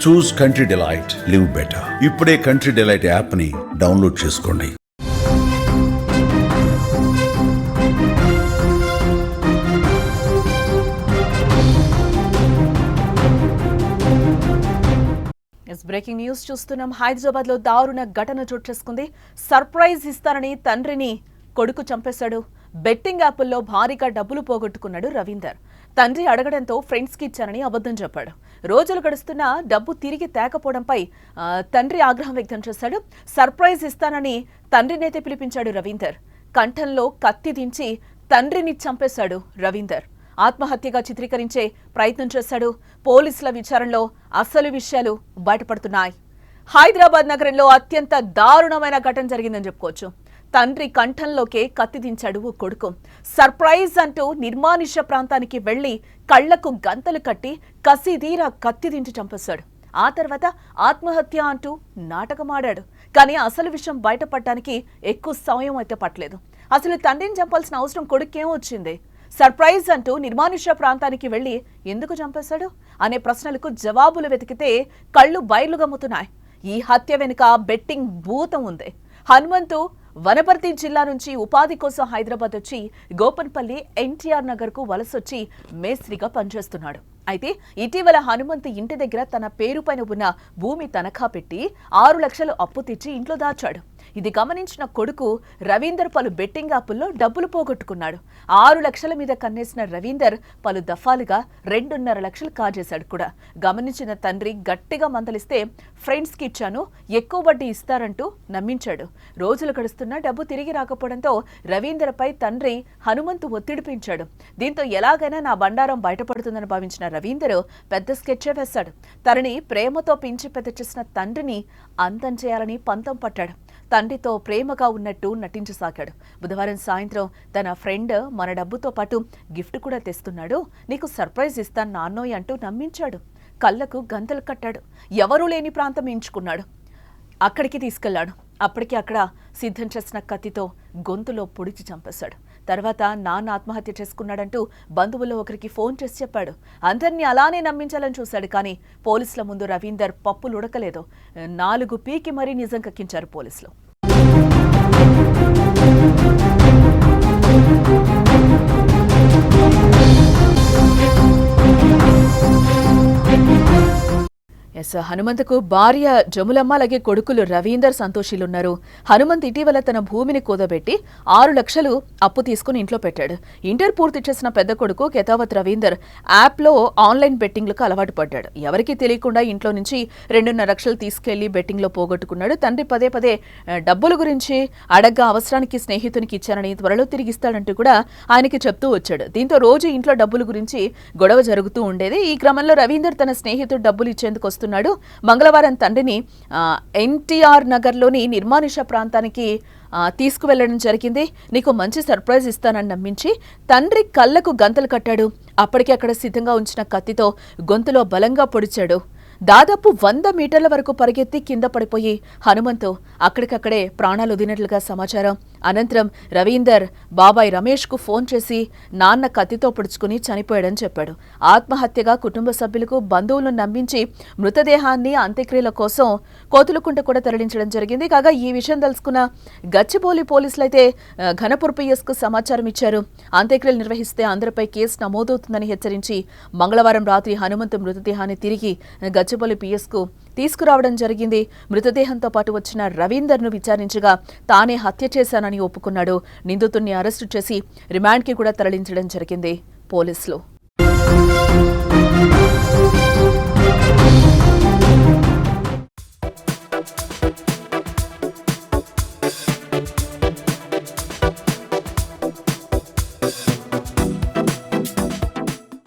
చూస్ country delight, live better. ఇప్పుడే country delight app ని download చేసుకోండి. బ్రేకింగ్ న్యూస్ చూస్తున్నాం. హైదరాబాద్ లో దారుణ ఘటన చోటు చేసుకుంది. సర్ప్రైజ్ ఇస్తానని తండ్రిని కొడుకు చంపేశాడు. బెట్టింగ్ యాప్ల్లో భారీగా డబ్బులు పోగొట్టుకున్నాడు రవీందర్. తండ్రి అడగడంతో ఫ్రెండ్స్ కి ఇచ్చానని అబద్ధం చెప్పాడు. రోజులు గడుస్తున్నా డబ్బు తిరిగి తేకపోవడంపై తండ్రి ఆగ్రహం వ్యక్తం చేశాడు. సర్ప్రైజ్ ఇస్తానని తండ్రినైతే పిలిపించాడు రవీందర్. కంఠంలో కత్తి దించి తండ్రిని చంపేశాడు రవీందర్. ఆత్మహత్యగా చిత్రీకరించే ప్రయత్నం చేశాడు. పోలీసుల విచారణలో అసలు విషయాలు బయటపడుతున్నాయి. హైదరాబాద్ నగరంలో అత్యంత దారుణమైన ఘటన జరిగిందని చెప్పుకోవచ్చు. తండ్రి కంఠంలోకే కత్తి దించాడు ఓ కొడుకు. సర్ప్రైజ్ అంటూ నిర్మానుష్య ప్రాంతానికి వెళ్లి కళ్లకు గంతలు కట్టి కసిదీరా కత్తి దించి చంపేశాడు. ఆ తర్వాత ఆత్మహత్య అంటూ నాటకమాడాడు. కానీ అసలు విషయం బయటపడటానికి ఎక్కువ సమయం అయితే పట్టలేదు. అసలు తండ్రిని చంపాల్సిన అవసరం కొడుకేం వచ్చింది? సర్ప్రైజ్ అంటూ నిర్మానుష్య ప్రాంతానికి వెళ్లి ఎందుకు చంపేశాడు అనే ప్రశ్నలకు జవాబులు వెతికితే కళ్ళు బయలుగమ్ముతున్నాయి. ఈ హత్య వెనుక బెట్టింగ్ భూతం ఉంది. హనుమంతు వనపర్తి జిల్లా నుంచి ఉపాధి కోసం హైదరాబాద్ వచ్చి గోపన్పల్లి ఎన్టీఆర్ నగర్ కు వలసొచ్చి మేస్త్రిగా పనిచేస్తున్నాడు. అయితే ఇటీవల హనుమంతు ఇంటి దగ్గర తన పేరు పైన ఉన్న భూమి తనఖా పెట్టి 6 లక్షలు అప్పు తెచ్చి ఇంట్లో దాచాడు. ఇది గమనించిన కొడుకు రవీందర్ పలు బెట్టింగ్ యాప్ల్లో డబ్బులు పోగొట్టుకున్నాడు. 6 లక్షల మీద కన్నేసిన రవీందర్ పలు దఫాలుగా 2.5 లక్షలు కాజేశాడు కూడా. గమనించిన తండ్రి గట్టిగా మందలిస్తే ఫ్రెండ్స్ కి ఇచ్చాను, ఎక్కువ వడ్డీ ఇస్తారంటూ నమ్మించాడు. రోజులు గడుస్తున్నా డబ్బు తిరిగి రాకపోవడంతో రవీందర్ పై తండ్రి హనుమంతు ఒత్తిడి పెంచాడు. దీంతో ఎలాగైనా నా బండారం బయటపడుతుందని భావించిన రవీందర్ పెద్ద స్కెచ్ వేశాడు. తనని ప్రేమతో పెంచి పెద్ద చేసిన తండ్రిని అంతం చేయాలని పంతం పట్టాడు. తండ్రితో ప్రేమగా ఉన్నట్టు నటించసాగాడు. బుధవారం సాయంత్రం తన ఫ్రెండ్ మన డబ్బుతో పాటు గిఫ్ట్ కూడా తెస్తున్నాడు, నీకు సర్ప్రైజ్ ఇస్తాను నాన్నోయ్ అంటూ నమ్మించాడు. కళ్లకు గంతలు కట్టాడు. ఎవరూ లేని ప్రాంతం ఎంచుకున్నాడు. అక్కడికి తీసుకెళ్లాడు. అప్పటికి అక్కడ సిద్ధం చేసిన కత్తితో గొంతులో పొడిచి చంపేశాడు. తర్వాత నాన్న ఆత్మహత్య చేసుకున్నాడంటూ బంధువుల్లో ఒకరికి ఫోన్ చేసి చెప్పాడు. అందరినీ అలానే నమ్మించాలని చూశాడు. కానీ పోలీసుల ముందు రవీందర్ పప్పులుడకలేదు. 4 పీకి మరీ నిజం కక్కించారు పోలీసులు. హనుమంతుకు భార్య జములమ్మ అలాగే కొడుకులు రవీందర్ సంతోషిలున్నారు. హనుమంత్ ఇటీవల తన భూమిని కూదబెట్టి 6 లక్షలు అప్పు తీసుకుని ఇంట్లో పెట్టాడు. ఇంటర్ పూర్తి చేసిన పెద్ద కొడుకు కెతావత్ రవీందర్ యాప్లో ఆన్లైన్ బెట్టింగ్లకు అలవాటు పడ్డాడు. ఎవరికీ తెలియకుండా ఇంట్లో నుంచి 2.5 లక్షలు తీసుకెళ్లి బెట్టింగ్లో పోగొట్టుకున్నాడు. తండ్రి పదే పదే డబ్బుల గురించి అడగ్గా అవసరానికి స్నేహితునికి ఇచ్చానని త్వరలో తిరిగిస్తాడంటూ కూడా ఆయనకి చెప్తూ వచ్చాడు. దీంతో రోజు ఇంట్లో డబ్బుల గురించి గొడవ జరుగుతూ ఉండేది. ఈ క్రమంలో రవీందర్ తన స్నేహితుడు డబ్బులు ఇచ్చేందుకు వస్తున్నాడు. మంగళవారం తండ్రిని ఎన్టీఆర్ నగర్లోని నిర్మానుష్య ప్రాంతానికి తీసుకువెళ్లడం జరిగింది. నీకు మంచి సర్ప్రైజ్ ఇస్తానని నమ్మించి తండ్రి కళ్లకు గంతలు కట్టాడు. అప్పటికి అక్కడ సిద్ధంగా ఉంచిన కత్తితో గొంతులో బలంగా పొడిచాడు. దాదాపు 100 మీటర్ల వరకు పరిగెత్తి కింద పడిపోయి హనుమంతు అక్కడికక్కడే ప్రాణాలు వదిలినట్లుగా సమాచారం. అనంతరం రవీందర్ బాబాయ్ రమేష్ కు ఫోన్ చేసి నాన్న కత్తితో పొడుచుకుని చనిపోయాడని చెప్పాడు. ఆత్మహత్యగా కుటుంబ సభ్యులకు బంధువులను నమ్మించి మృతదేహాన్ని అంత్యక్రియల కోసం కోతులకుంట కూడా తరలించడం జరిగింది. కాగా ఈ విషయం తెలుసుకున్న గచ్చిబౌలి పోలీసులైతే ఘనపూర్ పిఎస్ కు సమాచారం ఇచ్చారు. అంత్యక్రియలు నిర్వహిస్తే అందరిపై కేసు నమోదవుతుందని హెచ్చరించి మంగళవారం రాత్రి హనుమంతు మృతదేహాన్ని తిరిగి గచ్చిబౌలి పిఎస్ కు తీసుకురావడం జరిగింది. మృతదేహంతో పాటు వచ్చిన రవీందర్ ను విచారించగా తానే హత్య చేశానని ఒప్పుకున్నాడు. నిందితుడిని అరెస్టు చేసి రిమాండ్ కి కూడా తరలించడం జరిగింది పోలీసులు.